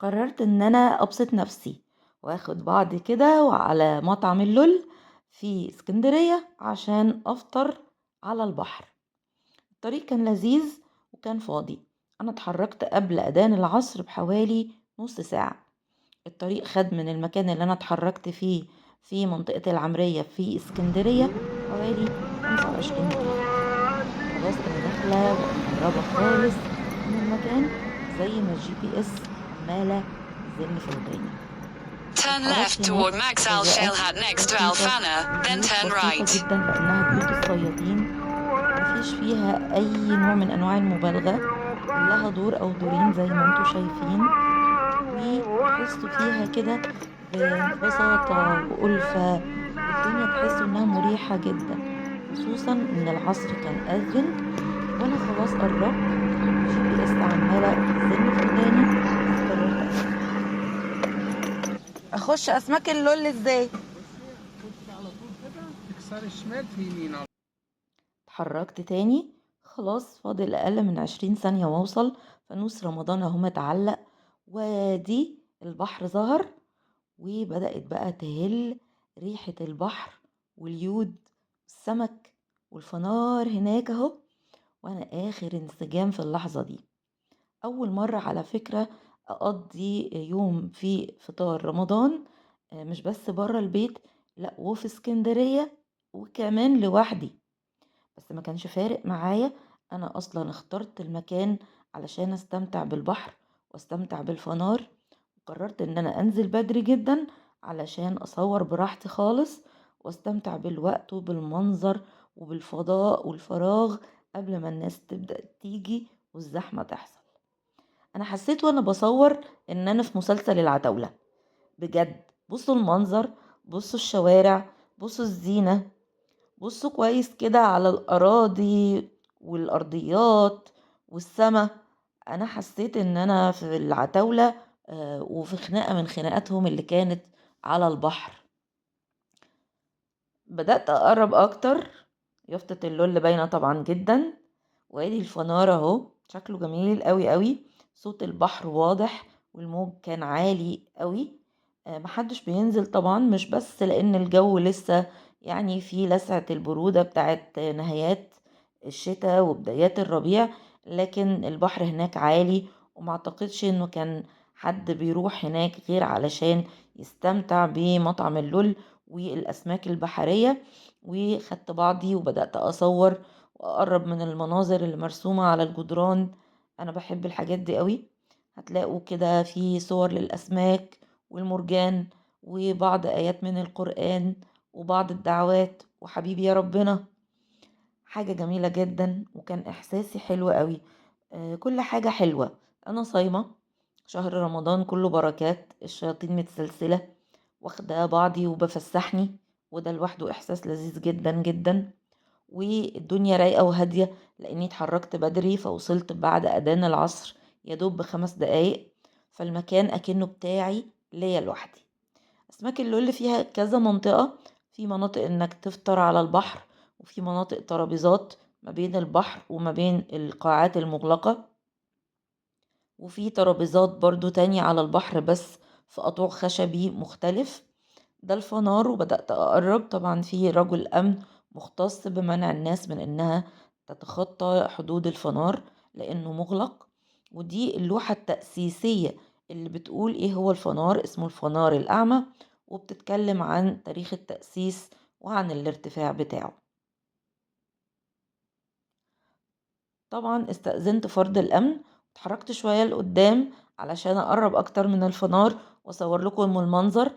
قررت ان انا ابسط نفسي واخد بعض كده وعلى مطعم اللول في اسكندرية عشان افطر على البحر. الطريق كان لذيذ وكان فاضي. انا اتحركت قبل اذان العصر بحوالي نص ساعة. الطريق خد من المكان اللي انا اتحركت فيه في منطقة العمرية في اسكندرية حوالي 25 دقيقة. خلاص انا داخلة ومقربة خالص من المكان زي ما الGPS عمالة تزن في وداني. Turn الحارات left هناك toward Max Al ضيقة Shellhat next to بسيطة، Alfana, then البيوت turn بسيطة right. جدا لأنها بيوت الصيادين، مفيش فيها أي نوع من أنواع المبالغة، كلها دور أو دورين زي ما انتوا شايفين، وتحسوا فيها كده ببساطة وألفة، والدنيا تحسوا إنها مريحة جدا، خصوصا إن العصر كان أذن وأنا خلاص قربت والGPS عمالة تزن في وداني. فقررت أدخل. أخش أسماك اللول إزاي؟ خش على طول كده تكسر الشمال في يمين على اتحركت تاني، خلاص فاضل أقل من 20 ثانية وأوصل. فانوس رمضان أهو متعلق، وادي البحر ظهر، وبدأت بقى تهل ريحة البحر واليود والسمك والفنار هناك اهو. وانا اخر انسجام في اللحظة دي. اول مرة على فكرة اقضي يوم في فطار رمضان، مش بس برا البيت، لا وفي اسكندرية، وكمان لوحدي. بس ما كانش فارق معايا، انا اصلا اخترت المكان علشان استمتع بالبحر واستمتع بالفنار. وقررت ان انا انزل بدري جدا علشان اصور براحتي خالص واستمتع بالوقت وبالمنظر وبالفضاء والفراغ قبل ما الناس تبدأ تيجي والزحمة تحصل. انا حسيت وانا بصور ان انا في مسلسل العتاولة بجد. بصوا المنظر، بصوا الشوارع، بصوا الزينة، بصوا كويس كده على الأراضي والأرضيات والسما. أنا حسيت إن أنا في العتاولة، وفي خناقة من خناقاتهم اللي كانت على البحر. بدأت أقرب أكتر، يافطة اللول باينة طبعا جدا، وادي الفنار اهو شكله جميل قوي قوي. صوت البحر واضح والموج كان عالي قوي. محدش بينزل طبعا، مش بس لان الجو لسه يعني في لسعة البرودة بتاعت نهايات الشتاء وبدايات الربيع، لكن البحر هناك عالي ومعتقدش انه كان حد بيروح هناك غير علشان يستمتع بمطعم اللول والاسماك البحرية. وخدت بعضي وبدأت اصور واقرب من المناظر اللي مرسومة على الجدران. انا بحب الحاجات دي قوي. هتلاقوا كده في صور للاسماك والمرجان وبعض ايات من القرآن وبعض الدعوات وحبيبي يا ربنا. حاجة جميلة جدا وكان احساسي حلو قوي. كل حاجة حلوة. انا صايمة، شهر رمضان كله بركات، الشياطين متسلسلة، واخدة بعضي وبفسحني، وده لوحده احساس لذيذ جدا جدا. والدنيا رايقة وهادية لأني اتحركت بدري فوصلت بعد أذان العصر يدوب ب5 دقايق. فالمكان أكنه بتاعي ليا لوحدي. أسماك اللول فيها كذا منطقة، في مناطق إنك تفطر على البحر، وفي مناطق ترابيزات ما بين البحر وما بين القاعات المغلقة، وفي ترابيزات برضو تانية على البحر بس في قطوع خشبي مختلف. ده الفنار وبدأت أقرب. طبعا في رجل أمن مختص بمنع الناس من إنها تتخطى حدود الفنار لأنه مغلق. ودي اللوحة التأسيسية اللي بتقول إيه هو الفنار، اسمه الفنار الأعمى، وبتتكلم عن تاريخ التأسيس وعن الارتفاع بتاعه. طبعا استأذنت فرد الأمن واتحركت شوية لقدام علشان أقرب أكتر من الفنار وأصور لكم المنظر.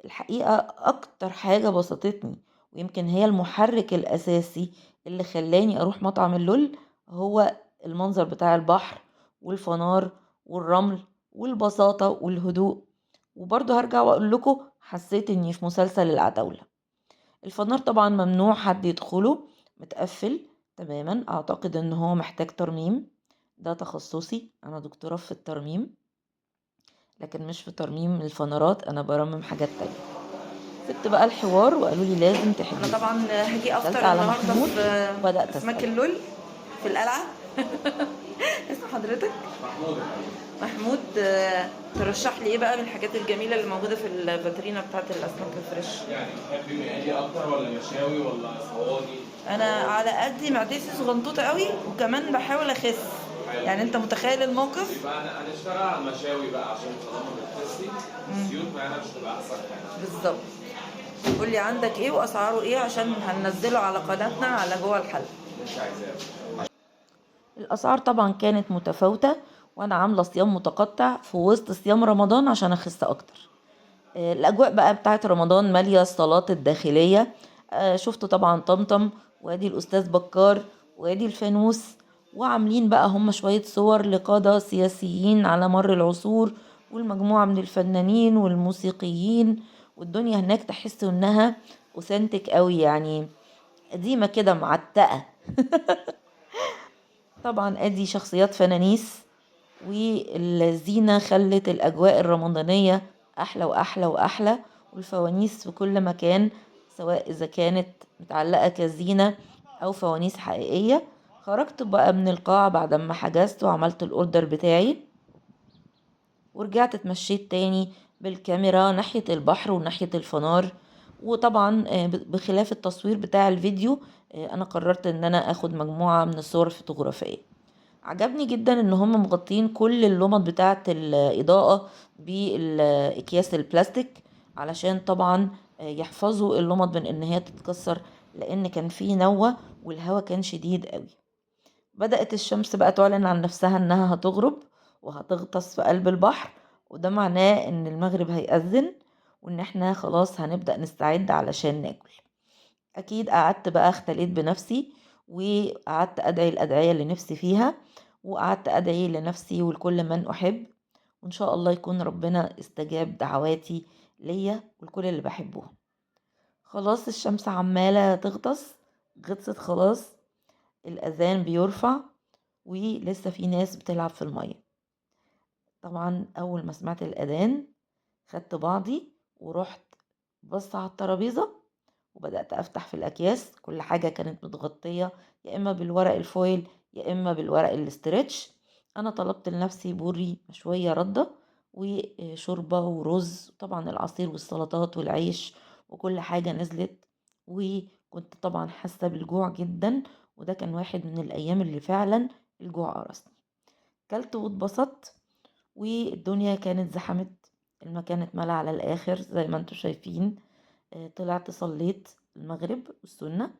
الحقيقة أكتر حاجة بسطتني ويمكن هي المحرك الأساسي اللي خلاني أروح مطعم اللول هو المنظر بتاع البحر والفنار والرمل والبساطة والهدوء. وبرضه هرجع وأقول لكم حسيت إني في مسلسل العتاولة. الفنار طبعا ممنوع حد يدخله، متقفل تماما، اعتقد ان هو محتاج ترميم. ده تخصصي، انا دكتورة في الترميم، لكن مش في ترميم الفنارات، انا برمم حاجات تانية. سبت بقى الحوار وقالوا لي لازم انا تحجزي. طبعا هاجي دخلت افطر على النهارده محمود في وبدأت اسماك اسأله. اللول في القلعه. اسم حضرتك؟ محمود يا حبيبي. محمود. ترشح لي ايه بقى من الحاجات الجميله اللي موجوده في الفاترينا بتاعت الاسماك الفريش؟ يعني تحبي مقلي اكتر ولا مشاوي ولا صواني؟ انا على قدي معدتي صغنطوطه قوي، وكمان بحاول اخس. يعني انت متخيل الموقف؟ يبقى انا هنشتغل على المشاوي بقى، عشان طالما بتخسي الزيوت معانا مش هتبقى احسن حاجه. بالظبط. قول لي عندك ايه واسعاره ايه عشان هننزله على قناتنا على جوه الحلقه. اللي انت عايزاه. الاسعار طبعا كانت متفاوته، وانا عامله صيام متقطع في وسط صيام رمضان عشان اخس اكتر. الاجواء بقى بتاعت رمضان ماليه الصالات الداخليه. شفتوا طبعا طمطم، وادي الاستاذ بكار، وادي الفانوس، وعاملين بقى هم شويه صور لقاده سياسيين على مر العصور، والمجموعه من الفنانين والموسيقيين. والدنيا هناك تحس انها اوثنتك قوي، يعني قديمه كده معتقه. طبعا ادي شخصيات فنانيس، والزينة خلت الأجواء الرمضانية أحلى وأحلى وأحلى، والفوانيس في كل مكان، سواء إذا كانت متعلقة كزينة أو فوانيس حقيقية. خرجت بقى من القاعة بعد ما حجزت وعملت الأوردر بتاعي، ورجعت اتمشيت تاني بالكاميرا ناحية البحر وناحية الفنار. وطبعا بخلاف التصوير بتاع الفيديو، أنا قررت إن أنا أخد مجموعة من الصور الفوتوغرافية. عجبني جدا ان هم مغطين كل اللمض بتاعه الاضاءه بالاكياس البلاستيك، علشان طبعا يحفظوا اللمض من ان هي تتكسر، لان كان فيه نوة والهواء كان شديد قوي. بدأت الشمس بقى تعلن عن نفسها انها هتغرب وهتغطس في قلب البحر، وده معناه ان المغرب هيأذن، وان احنا خلاص هنبدأ نستعد علشان ناكل. اكيد قعدت بقى اختليت بنفسي، وقعدت ادعي الادعية اللي نفسي فيها، وقعدت ادعي لنفسي ولكل من احب، وان شاء الله يكون ربنا استجاب دعواتي ليا ولكل اللي بحبهم. خلاص الشمس عمالة تغطس، غطست خلاص، الاذان بيرفع، ولسه في ناس بتلعب في المية. طبعا اول ما سمعت الاذان خدت بعضي ورحت بص على الترابيزة، وبدأت أفتح في الأكياس. كل حاجة كانت متغطية يا إما بالورق الفويل يا إما بالورق الاسترتش. أنا طلبت لنفسي بوري مشوية ردة وشوربة ورز، طبعا العصير والسلطات والعيش وكل حاجة نزلت. وكنت طبعا حاسة بالجوع جدا، وده كان واحد من الأيام اللي فعلا الجوع قرصني. كلت واتبسطت، والدنيا كانت زحمت، المكان اتملى على الآخر زي ما انتوا شايفين. طلعت صليت المغرب والسنة،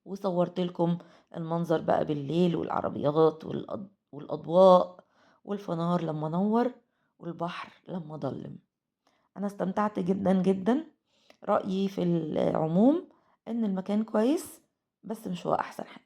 وصورت لكم المنظر بقى بالليل، والعربيات والأضواء والفنار لما نور والبحر لما ضلم. أنا استمتعت جدا جدا. رأيي في العموم إن المكان كويس، بس مش هو أحسن حاجة.